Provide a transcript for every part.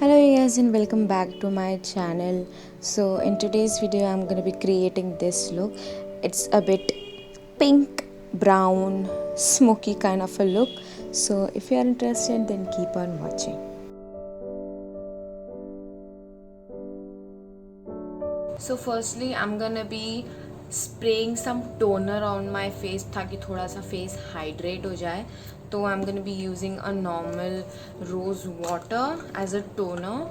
Hello you guys and welcome back to my channel. So in today's video I'm going to be creating this look. It's a bit pink, brown, smoky kind of a look. So if you are interested then keep on watching. So firstly I'm going to be spraying some toner on my face ताकि थोड़ा सा face hydrate हो जाए. तो I'm going to be using a normal rose water as a toner.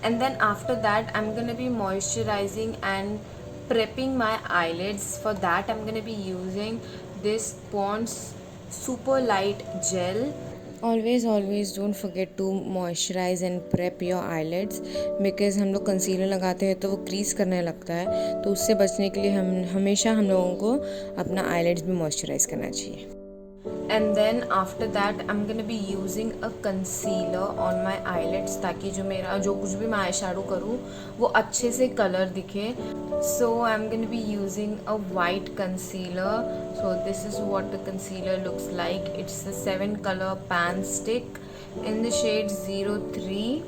And then after that I'm gonna be moisturizing and prepping my eyelids. For that I'm gonna be using this Pond's super light gel. Always don't forget to moisturize and prep your eyelids because हम लोग concealer लगाते हैं तो वो crease करने लगता है, तो उससे बचने के लिए हम लोगों को अपना eyelids भी moisturize करना चाहिए. And then after that I'm gonna be using a concealer on my eyelids ताकि जो कुछ भी मैं आई शेडो करूँ वो अच्छे से कलर दिखे. So I'm gonna be using a white concealer. So this is what the concealer looks like. It's a 7 color pan stick in the shade 03.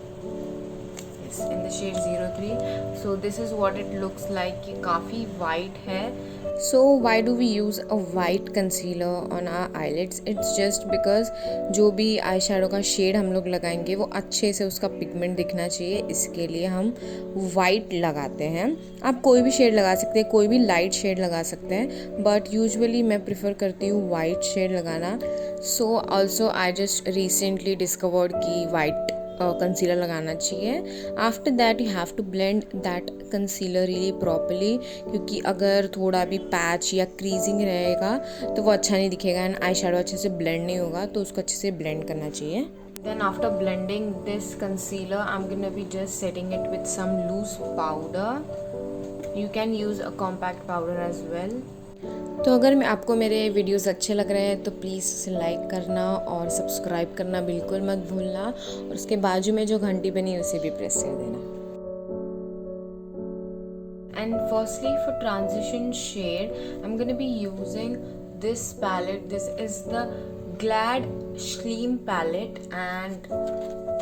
Yes, in the shade 03. So this is what it looks like. ये काफ़ी white है. So why do we use a white concealer on our eyelids? It's just because जो भी eye shadow का shade हम लोग लगाएंगे वो अच्छे से उसका पिगमेंट दिखना चाहिए, इसके लिए हम वाइट लगाते हैं. आप कोई भी शेड लगा सकते हैं, कोई भी लाइट शेड लगा सकते हैं, बट यूजुअली मैं प्रेफर करती हूँ वाइट शेड लगाना. So also I just recently discovered कि वाइट कंसीलर लगाना चाहिए. After that you have to blend that concealer really properly, क्योंकि अगर थोड़ा भी पैच या क्रीजिंग रहेगा तो वो अच्छा नहीं दिखेगा एंड आई शेडो अच्छे से ब्लेंड नहीं होगा, तो उसको अच्छे से ब्लेंड करना चाहिए. Then after blending this concealer I'm gonna be just setting it with some loose powder. You can use a compact powder as well. तो अगर आपको मेरे वीडियोस अच्छे लग रहे हैं तो प्लीज़ उसे लाइक करना और सब्सक्राइब करना बिल्कुल मत भूलना, और उसके बाजू में जो घंटी बनी है उसे भी प्रेस कर देना. And firstly for transition shade I am gonna be using this palette. This is the glad slim palette and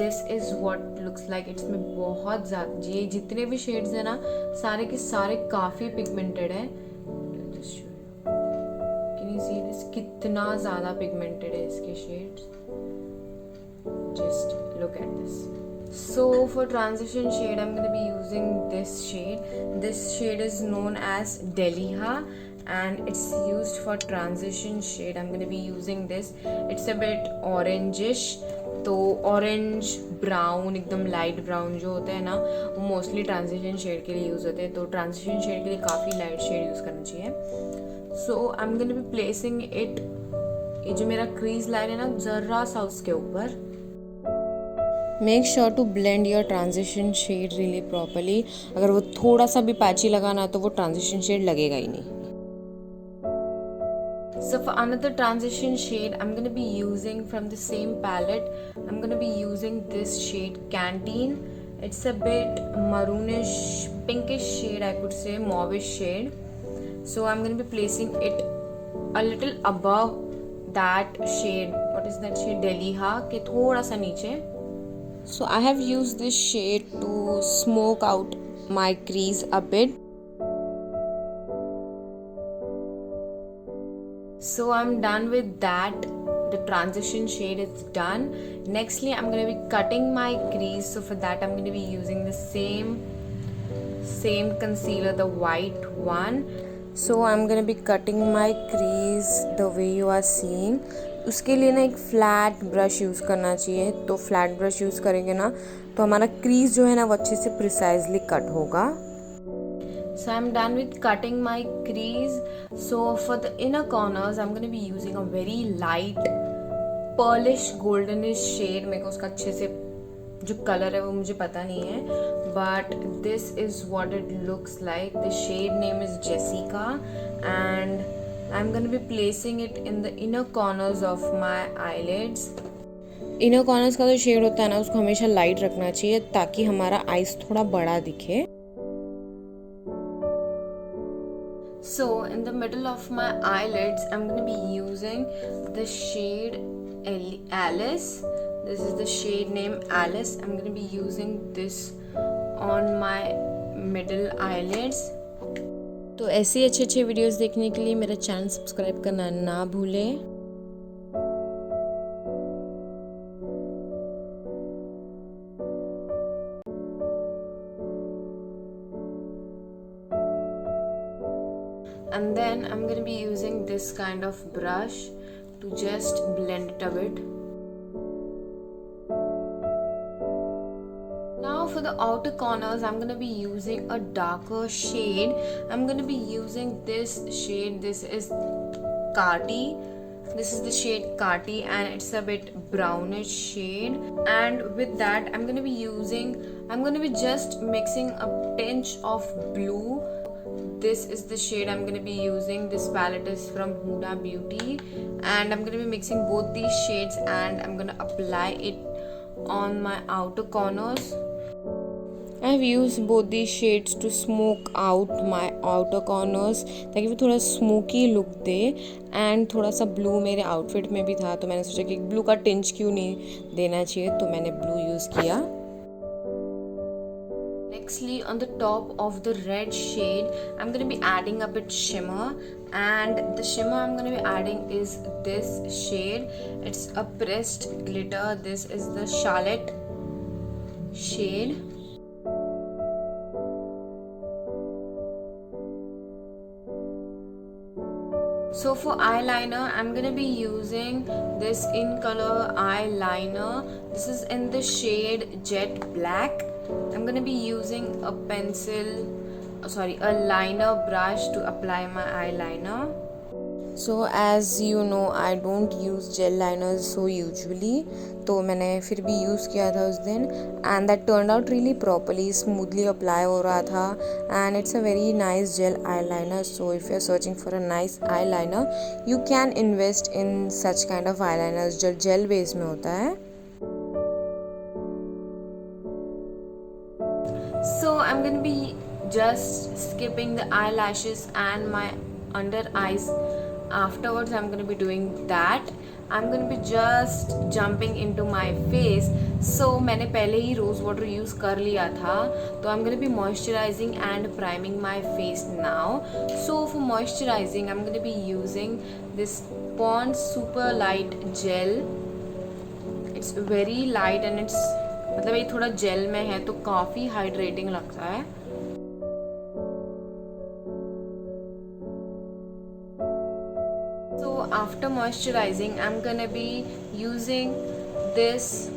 this is what looks like. इसमें बहुत ज़्यादा ये जितने भी शेड्स हैं ना सारे के सारे काफ़ी पिगमेंटेड हैं. See this कितना ज़्यादा पिगमेंटेड है इसके shades. Just look at this. So for transition shade I'm going to be using this shade. This shade is known as Deliha and it's used for transition shade. I'm going to be using this. It's a bit orangish. तो orange brown एकदम light brown जो होते हैं ना वो mostly transition shade के लिए use होते हैं, तो ट्रांजिशन शेड के लिए काफ़ी लाइट शेड यूज़ करना चाहिए. So I am gonna be placing it. ये जो मेरा क्रीज लाइन है ना ज़रा सा उसके ऊपर. Make sure to blend your transition shade really properly. अगर वो थोड़ा सा भी पैची लगाना तो वो ट्रांजिशन शेड लगेगा ही नहीं. So for another transition shade I'm going to be using from the same palette. I'm going to be using this shade Canteen. It's a bit maroonish pinkish shade, I could say mauvish shade. So I'm going to be placing it a little above that shade. What is that shade? Deliha के थोड़ा सा नीचे. So I have used this shade to smoke out my crease a bit. So I'm done with that. The transition shade is done. Nextly I'm going to be cutting my crease. So for that I'm going to be using the same concealer, the white one. So I'm going to be cutting my crease the way you are seeing. उसके लिए ना एक flat brush use करना चाहिए. तो flat brush use करेंगे ना तो हमारा क्रीज जो है ना वो अच्छे से प्रिसाइजली कट होगा. So I'm done with cutting my crease. So for the inner corners I'm going to be using a very light pearlish goldenish shade. मेरे को उसका अच्छे से जो कलर है वो मुझे पता नहीं है, but this is what it looks like. The shade name is Jessica and I'm going to be placing it in the inner corners of my eyelids. Inner corners का जो शेड होता है ना उसको हमेशा लाइट रखना चाहिए ताकि हमारा आईज थोड़ा बड़ा दिखे. So in the middle of my eyelids, I'm going to be using the shade Alice. This is the shade name Alice. I'm going to be using this on my middle eyelids. तो ऐसे अच्छे अच्छे videos देखने के लिए मेरा channel subscribe करना ना भूलें. And then I'm going to be using this kind of brush to just blend it a bit. Now for the outer corners, I'm going to be using a darker shade. I'm going to be using this shade. This is Kati. This is the shade Kati and it's a bit brownish shade. And with that, I'm going to be just mixing a pinch of blue. This is the shade I'm going to be using. This palette is from Huda Beauty and I'm going to be mixing both these shades and I'm going to apply it on my outer corners. I've used both these shades to smoke out my outer corners ताकि वो थोड़ा smoky look they. And थोड़ा सा blue मेरे outfit में भी था तो मैंने सोचा कि ब्लू का टिंच क्यों नहीं देना चाहिए, तो मैंने ब्लू यूज़ किया. Nextly, on the top of the red shade, I'm going to be adding a bit shimmer, and the shimmer I'm going to be adding is this shade. It's a pressed glitter. This is the Charlotte shade. So for eyeliner, I'm going to be using this in color eyeliner. This is in the shade Jet Black. I'm going to be using a liner brush to apply my eyeliner. So as you know, I don't use gel liners so usually, तो मैंने फिर भी use किया था उस दिन and that turned out really properly, smoothly apply हो रहा था and it's a very nice gel eyeliner. So if you're searching for a nice eyeliner, you can invest in such kind of eyeliners जो gel base में होता है. So I'm going to be just skipping the eyelashes and my under eyes. Afterwards I'm going to be doing that. I'm going to be just jumping into my face. So मैंने पहले ही rose water use कर लिया था, तो I'm going to be moisturizing and priming my face now. So for moisturizing, I'm going to be using this Pond's Super Light Gel. It's very light and it's मतलब ये थोड़ा jail में है तो काफ़ी हाइड्रेटिंग लगता है. So after moisturizing, I'm gonna be using this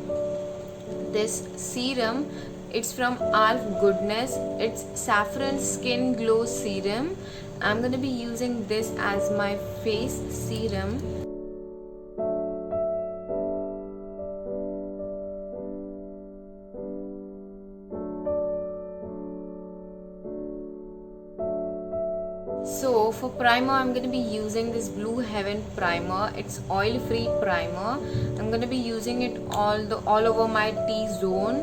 serum. It's from Alf Goodness. It's Saffron Skin Glow Serum. I'm gonna be using this as my face serum. So for primer, I'm going to be using this Blue Heaven primer. It's oil free primer. I'm going to be using it all over my T-zone.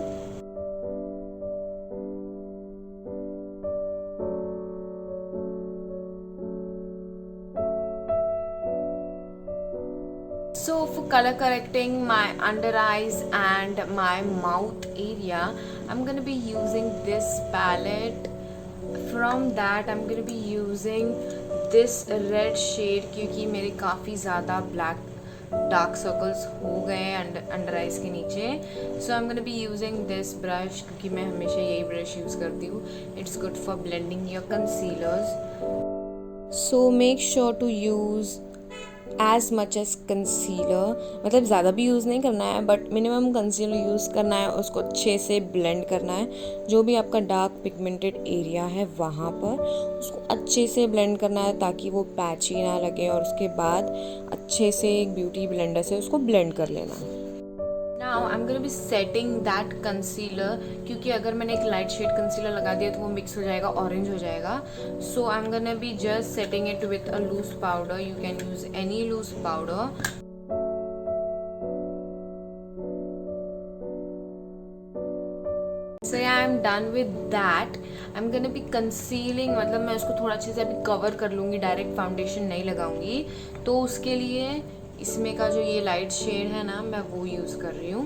So for color correcting my under eyes and my mouth area, I'm going to be using this palette. From that I'm going to be using this red shade क्योंकि मेरे काफ़ी ज़्यादा black dark circles हो गए हैं under eyes के नीचे. So I'm going to be using this brush क्योंकि मैं हमेशा यही brush यूज़ करती हूँ. It's good for blending your concealers. So make sure to use as much as concealer, मतलब ज़्यादा भी यूज़ नहीं करना है बट मिनिमम कंसीलर यूज़ करना है. उसको अच्छे से ब्लेंड करना है. जो भी आपका डार्क पिगमेंटेड एरिया है वहाँ पर उसको अच्छे से ब्लेंड करना है ताकि वो पैची ना लगे, और उसके बाद अच्छे से एक ब्यूटी ब्लेंडर से उसको ब्लेंड कर लेना. Now I'm going to be setting that concealer क्योंकि अगर मैंने एक लाइट शेड कंसीलर लगा दिया तो वो मिक्स हो जाएगा, ऑरेंज हो जाएगा. So I'm going to be just setting it with a loose powder. You can use any loose powder. So yeah, I'm I'm done with that, I'm gonna be concealing, मतलब मैं उसको थोड़ा अच्छे से अभी कवर कर लूँगी, डायरेक्ट फाउंडेशन नहीं लगाऊंगी. तो उसके लिए इसमें का जो ये लाइट शेड है ना, मैं वो यूज़ कर रही हूँ.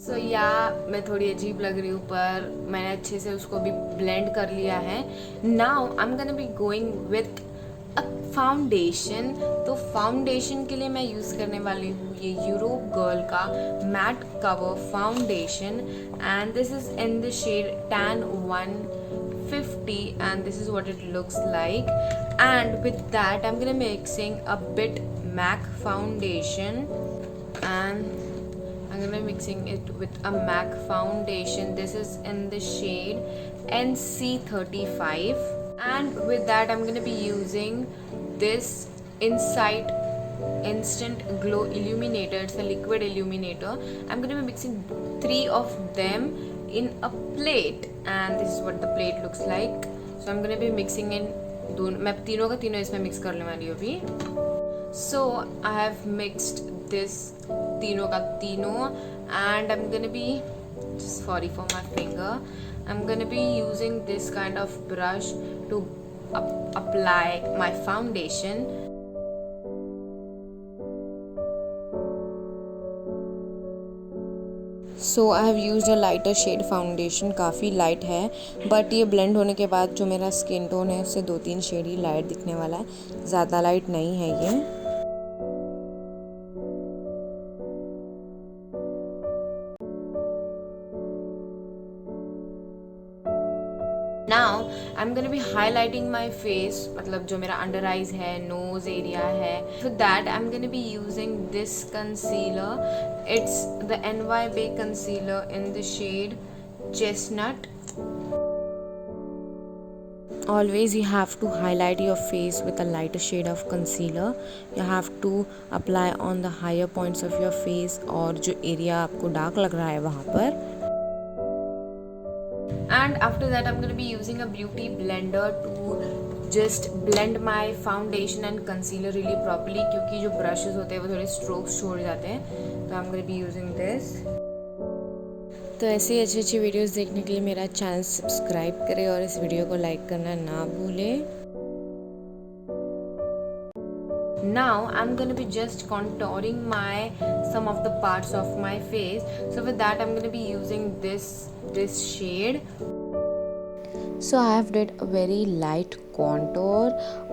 सो या मैं थोड़ी अजीब लग रही हूँ, पर मैंने अच्छे से उसको भी ब्लेंड कर लिया है. Now I am gonna be going with a foundation. तो फाउंडेशन के लिए मैं यूज़ करने वाली हूँ ये यूरोप गर्ल का matte cover foundation, and this is in the shade tan 150, and this is what it looks like. And with that I'm gonna mixing a bit MAC foundation, and I'm gonna be mixing it with a MAC foundation. This is in the shade NC35, and with that I'm gonna be using this Insight Instant Glow Illuminator. It's a liquid illuminator. I'm gonna be mixing 3 of them in a plate, and this is what the plate looks like. So I'm gonna be mixing in मैं तीनों का तीनों इसमें mix करने वाली हूँ अभी. So I have mixed this तीनों का तीनों, and I'm gonna be, sorry for my finger, I'm gonna be using this kind of brush to apply my foundation. So I have used a lighter shade foundation. काफ़ी light है, but ये blend होने के बाद जो मेरा skin tone है उससे 2-3 शेड ही लाइट दिखने वाला है, ज़्यादा लाइट नहीं है ये. Now I'm gonna be highlighting my face, मतलब जो मेरा अंडर आइज है, नोज एरिया है. For that I'm gonna be using this concealer. It's the NY Bay concealer in the shade Chestnut. Always you have to highlight your face with a lighter shade of concealer. You have to apply on the higher points of your face, और जो area आपको dark लग रहा है वहाँ पर. And after that I'm going to be using a beauty blender to just blend my foundation and concealer really properly, क्योंकि जो brushes होते हैं वो थोड़े strokes छोड़ जाते हैं. तो I'm going to be using this. तो ऐसे ही अच्छी अच्छी वीडियोस देखने के लिए मेरा चैनल सब्सक्राइब करें और इस वीडियो को लाइक करना ना भूलें. Now I'm gonna be just contouring some of the parts of my face. So with that I'm gonna be using this shade. So I have did a very light contour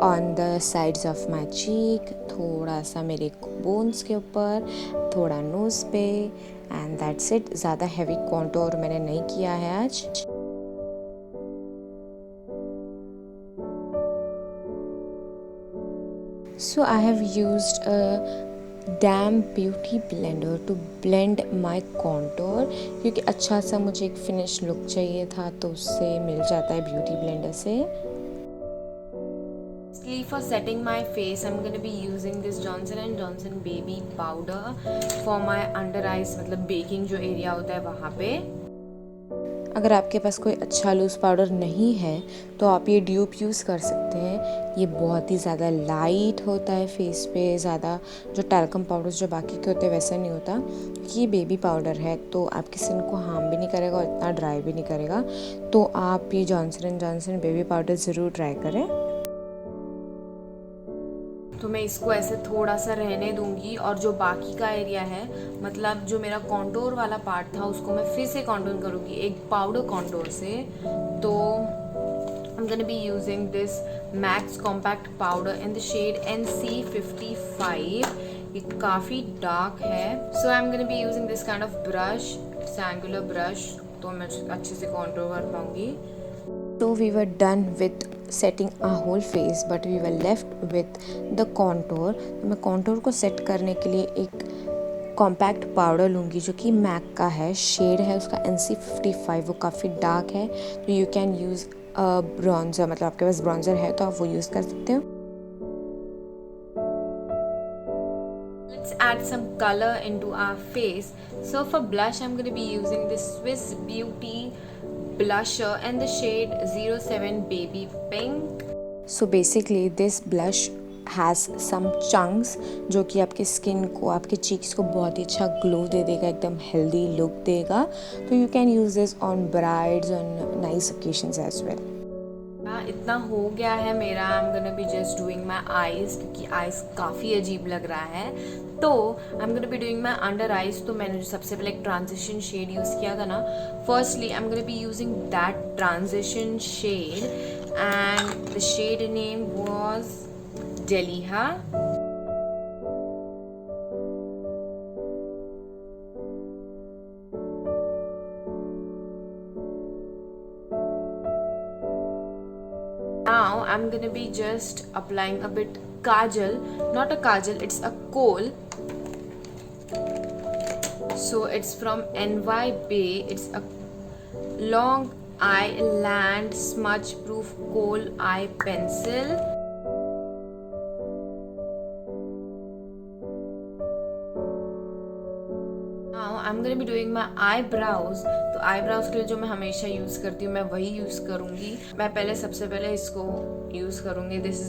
on the sides of my cheek, थोड़ा सा मेरे bones के ऊपर, थोड़ा nose पे, and that's it. ज़्यादा heavy contour मैंने नहीं किया है आज. So I have used a damn beauty blender to blend my contour, क्योंकि अच्छा सा मुझे एक फिनिश लुक चाहिए था, तो उससे मिल जाता है ब्यूटी ब्लेंडर से. For setting my face I'm going to be using this Johnson & Johnson baby powder for my under eyes, मतलब बेकिंग जो एरिया होता है वहाँ पे. अगर आपके पास कोई अच्छा लूज़ पाउडर नहीं है तो आप ये ड्यूब यूज़ कर सकते हैं. ये बहुत ही ज़्यादा लाइट होता है फेस पे, ज़्यादा जो टैल्कम पाउडर्स जो बाकी के होते हैं वैसा नहीं होता. ये बेबी पाउडर है तो आपकी स्किन को हार्म भी नहीं करेगा और इतना ड्राई भी नहीं करेगा. तो आप ये जॉनसन & जॉनसन बेबी पाउडर ज़रूर ट्राई करें. तो मैं इसको ऐसे थोड़ा सा रहने दूंगी, और जो बाकी का एरिया है, मतलब जो मेरा कॉन्टोर वाला पार्ट था, उसको मैं फिर से कॉन्टोर करूँगी एक पाउडर कॉन्टोर से. तो I'm gonna be using this MAC Compact Powder in the shade NC55. ये काफ़ी डार्क है. So I'm gonna be using this kind of brush, it's an angular brush, तो मैं अच्छे से कॉन्टोर कर पाऊँगी. So we were done with setting our whole face, but we were left with the contour. तो मैं contour को set करने के लिए एक कॉम्पैक्ट पाउडर लूँगी जो कि मैक का है, शेड है उसका NC55, वो काफ़ी डार्क है. तो यू कैन यूज़ ब्रॉन्जर, मतलब आपके पास ब्रॉन्जर है तो आप वो यूज़ कर सकते हो. Let's add some color into our face. So for blush I'm going to be using this Swiss Beauty blusher in the shade 07 Baby Pink. So basically this blush has some chunks जो कि आपके skin को, आपके cheeks को बहुत ही अच्छा glow दे देगा, एकदम हेल्दी लुक देगा. तो you can use this on brides, on nice occasions as well. इतना हो गया है मेरा. I am gonna be just doing my eyes, क्योंकि आईज काफ़ी अजीब लग रहा है. तो I am gonna be doing my under eyes. तो मैंने जो सबसे पहले एक ट्रांजिशन शेड यूज़ किया था ना, firstly I am gonna be using that transition shade, and the shade name was Dahlia. Now I'm gonna be just applying a bit kajal, not a kajal, it's a kohl. So it's from NY Bay. It's a long eyelid smudge proof kohl eye pencil. Now I'm gonna be doing my eyebrows. तो eyebrows के लिए जो मैं हमेशा use करती हूँ मैं वही यूज़ करूँगी. मैं पहले सबसे पहले इसको यूज़ करूँगी. This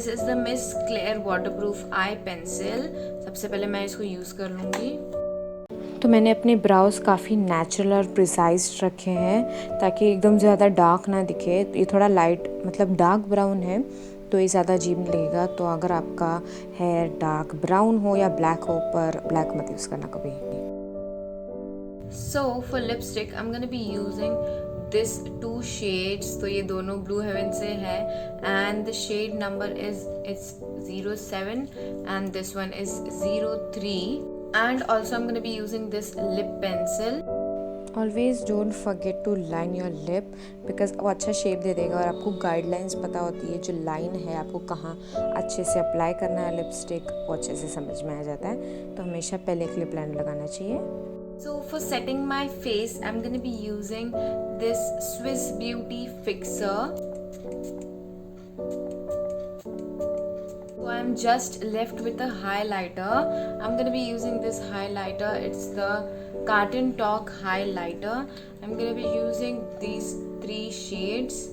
is the miss clear waterproof I pencil. सबसे पहले मैं इसको यूज़ कर लूँगी. तो मैंने अपने ब्राउज काफ़ी नेचुरल और प्रिसाइज रखे हैं ताकि एकदम ज़्यादा डार्क ना दिखे. ये थोड़ा लाइट मतलब डार्क ब्राउन है तो ये ज़्यादा अजीब नहीं लगेगा. तो अगर आपका हेयर डार्क ब्राउन हो या ब्लैक हो, पर ब्लैक मत यूज़ करना कभी. So for lipstick I am gonna be using this 2 shades. तो ये दोनों ब्लू हेवन से है, and the shade number it's 07 and this one is 03. And also I'm going to be using this lip pencil. Always don't forget to line your lip because वो अच्छा shape दे देगा. और आपको गाइडलाइंस पता होती है, जो लाइन है आपको कहाँ अच्छे से अप्लाई करना है लिपस्टिक, वो अच्छे से समझ में आ जाता है. तो हमेशा पहले एक लिप लाइनर लगाना चाहिए. So for setting my face I'm going to be using this Swiss Beauty Fixer. So I'm just left with a highlighter. I'm going to be using this highlighter. It's the Carton Talk highlighter. I'm going to be using these 3 shades.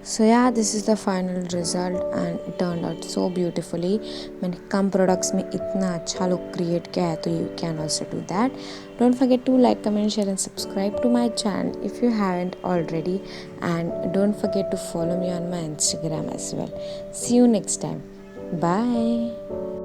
So yeah, this is the final result and it turned out so beautifully. मैंने कम products में इतना अच्छा look create किया है, तो you can also do that. Don't forget to like, comment, share and subscribe to my channel if you haven't already, and don't forget to follow me on my Instagram as well. See you next time. Bye.